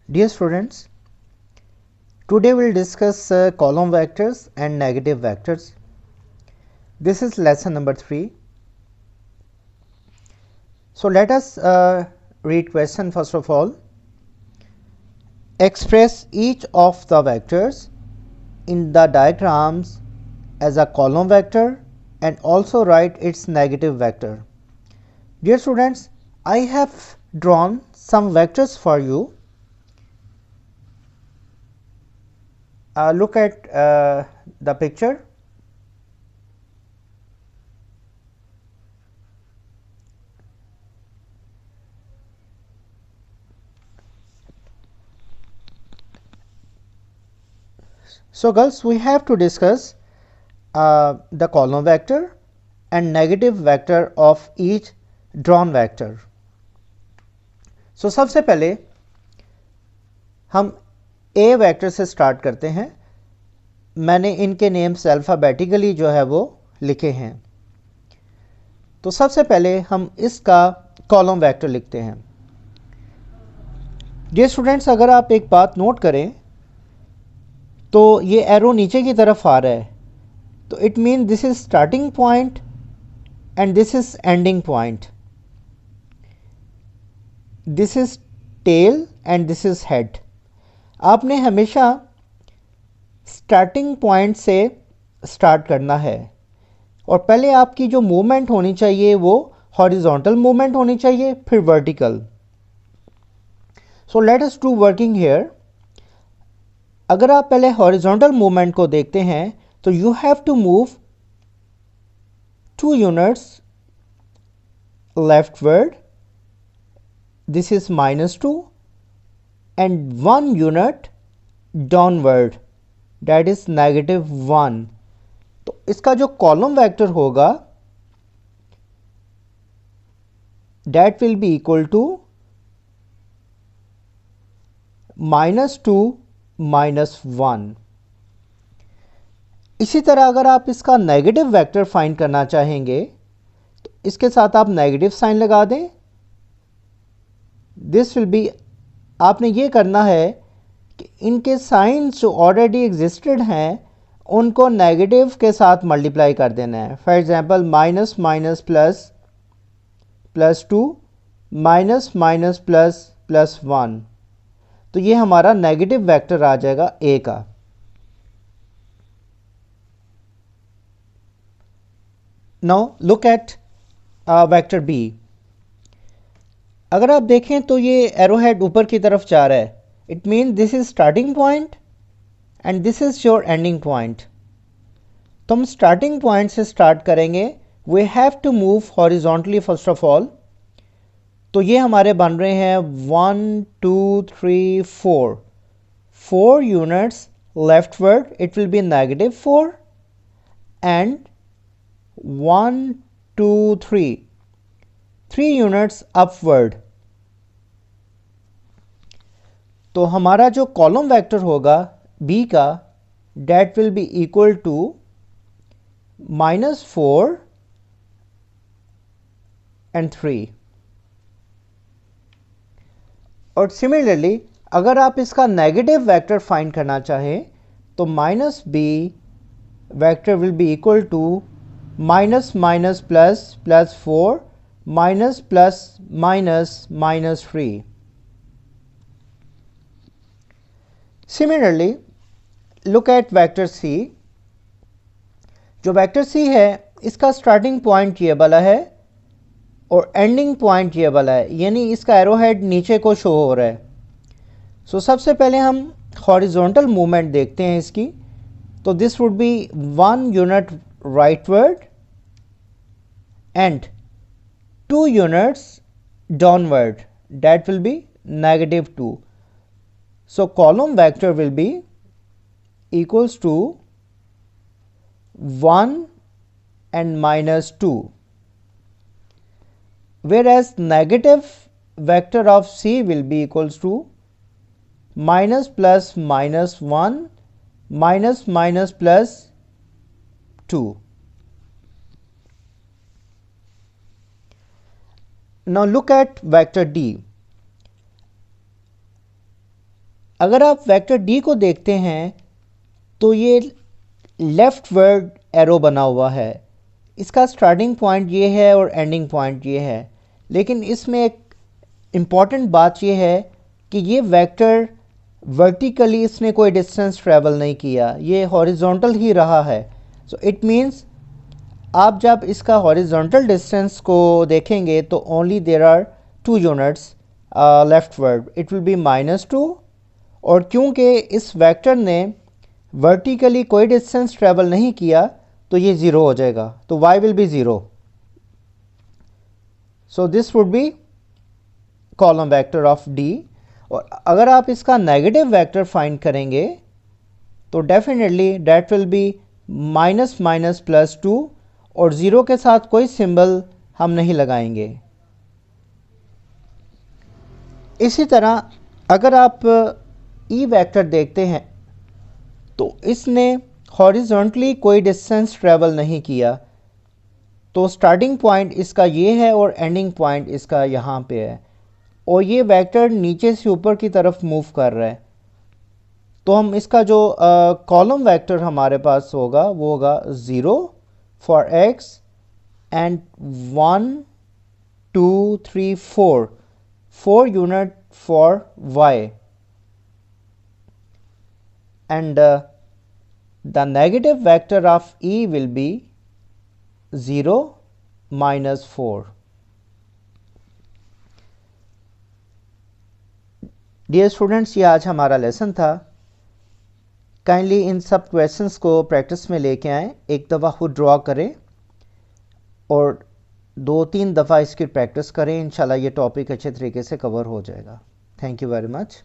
Dear students, today we'll discuss column vectors and negative vectors. This is lesson number 3. So let us read question first of all. Express each of the vectors in the diagrams as a column vector and also write its negative vector. Dear students, I have drawn some vectors for you. Look at the picture. So girls, we have to discuss the column vector and negative vector of each drawn vector. So सबसे पहले हम ए vector से start करते हैं. मैंने इनके names alphabetically जो है वो लिखे हैं. तो सबसे पहले हम इसका कॉलम वेक्टर लिखते हैं. डियर स्टूडेंट्स, अगर आप एक बात नोट करें तो ये एरो नीचे की तरफ आ रहा है, तो it mean this is starting point and this is ending point. This is tail and this is head. आपने हमेशा स्टार्टिंग पॉइंट से स्टार्ट करना है और पहले आपकी जो मूवमेंट होनी चाहिए वो हॉरिजॉन्टल मूवमेंट होनी चाहिए, फिर vertical. So let us do working here. अगर आप पहले हॉरिजॉन्टल मूवमेंट को देखते हैं तो you have to move 2 units leftward, this is -2, and 1 unit downward, that is -1. तो इसका जो कॉलम वेक्टर होगा that will be equal to -2 -1. इसी तरह अगर आप इसका नेगेटिव वेक्टर फाइंड करना चाहेंगे तो इसके साथ आप नेगेटिव साइन लगा दें. दिस विल बी, आपने ये करना है कि इनके साइंस जो ऑलरेडी एग्जिस्टेड हैं उनको नेगेटिव के साथ मल्टीप्लाई कर देना है. For example minus minus plus +2 minus minus plus 1, तो ये हमारा नेगेटिव वेक्टर आ जाएगा ए का. Now look at vector B. अगर आप देखें तो ये एरो हेड ऊपर की तरफ जा रहा है. It mean this is starting point and this is your ending point. तो हम स्टार्टिंग पॉइंट से स्टार्ट करेंगे. We have to move horizontally first of all. तो ये हमारे बन रहे हैं 1 2 3 4 units leftward, it will be -4, and 1 2 3 units upward. तो हमारा जो कॉलम वेक्टर होगा बी का, that will be equal to -4 and 3. और सिमिलरली अगर आप इसका नेगेटिव वेक्टर फाइंड करना चाहें तो -b vector will be equal to minus minus plus +4 minus plus minus -3. Similarly, look at vector C. जो वेक्टर C है इसका स्टार्टिंग पॉइंट ये वाला है और एंडिंग पॉइंट ये वाला है, यानी इसका एरो हेड नीचे को शो हो रहा है. सो सबसे पहले हम हॉरिजॉन्टल मूवमेंट देखते हैं इसकी. तो this would be 1 unit rightward and 2 units downward, that will be -2. So column vector will be equals to 1 and -2, whereas negative vector of C will be equals to minus plus -1 minus plus 2. Now look at vector D. अगर आप vector D को देखते हैं तो ये left word arrow बना हुआ है, इसका स्टार्टिंग पॉइंट ये है और एंडिंग पॉइंट ये है। लेकिन इसमें एक इम्पॉर्टेंट बात ये है कि ये वेक्टर वर्टिकली इसने कोई डिस्टेंस ट्रेवल नहीं किया, ये हॉरिजॉन्टल ही रहा है। सो इट मीन्स आप जब इसका हॉरिजॉन्टल डिस्टेंस को देखेंगे तो only there are 2 units leftward, it will be -2। और क्योंकि इस वेक्टर ने वर्टिकली कोई डिस्टेंस ट्रेवल नहीं किया तो ये 0 हो जाएगा, तो y will be 0। So this would be column vector of D। और अगर आप इसका नेगेटिव वेक्टर फाइंड करेंगे तो डेफिनेटली डेट विल बी -2 और 0 के साथ कोई सिंबल हम नहीं लगाएंगे। इसी तरह अगर आप E वेक्टर देखते हैं तो इसने हॉरिजॉन्टली कोई डिस्टेंस ट्रेवल नहीं किया, तो स्टार्टिंग पॉइंट इसका ये है और एंडिंग पॉइंट इसका यहाँ पे है, और ये वेक्टर नीचे से ऊपर की तरफ मूव कर रहा है। तो हम इसका जो कॉलम वेक्टर हमारे पास होगा वो होगा 0 for x and 1 2 3 4 unit for y, and the negative vector of E will be 0 -4। Dear students, ये आज हमारा लेसन था। काइंडली इन सब क्वेश्चंस को प्रैक्टिस में लेके आएँ, एक दफ़ा खुद ड्रॉ करें और 2-3 दफ़ा इसकी प्रैक्टिस करें। इंशाल्लाह ये टॉपिक अच्छे तरीके से कवर हो जाएगा। Thank you very much.